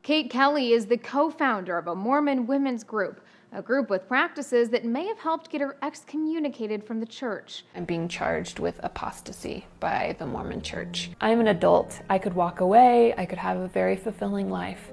Kate Kelly is the co-founder of a Mormon women's group, a group with practices that may have helped get her excommunicated from the church. I'm being charged with apostasy by the Mormon church. I'm an adult. I could walk away. I could have a very fulfilling life,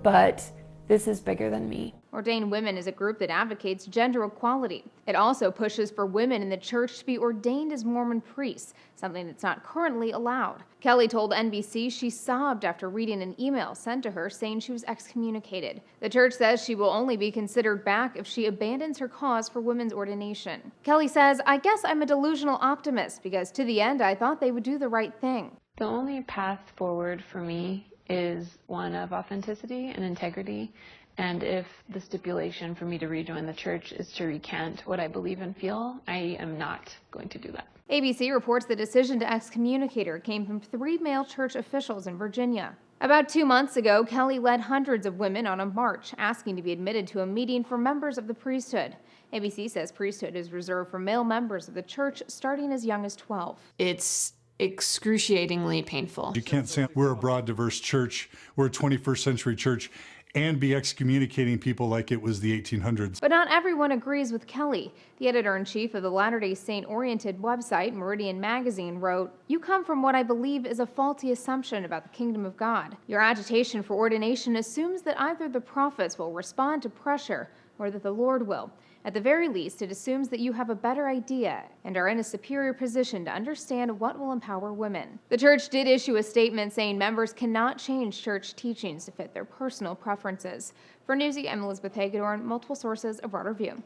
but this is bigger than me. Ordain Women is a group that advocates gender equality. It also pushes for women in the church to be ordained as Mormon priests, something that's not currently allowed. Kelly told NBC she sobbed after reading an email sent to her saying she was excommunicated. The church says she will only be considered back if she abandons her cause for women's ordination. Kelly says, "I guess I'm a delusional optimist because to the end I thought they would do the right thing." The only path forward for me is one of authenticity and integrity. And if the stipulation for me to rejoin the church is to recant what I believe and feel, I am not going to do that. ABC reports the decision to excommunicate her came from 3 male church officials in Virginia. About 2 months ago, Kelly led hundreds of women on a march asking to be admitted to a meeting for members of the priesthood. ABC says priesthood is reserved for male members of the church starting as young as 12. It's excruciatingly painful. You can't say we're a broad, diverse church, we're a 21st century church, and be excommunicating people like it was the 1800s. But not everyone agrees with Kelly. The editor-in-chief of the Latter-day Saint-oriented website, Meridian Magazine, wrote, "You come from what I believe is a faulty assumption about the kingdom of God. Your agitation for ordination assumes that either the prophets will respond to pressure or that the Lord will. At the very least, it assumes that you have a better idea and are in a superior position to understand what will empower women." The church did issue a statement saying members cannot change church teachings to fit their personal preferences. For Newsy, I'm Elizabeth Hagedorn, multiple sources, a broader view.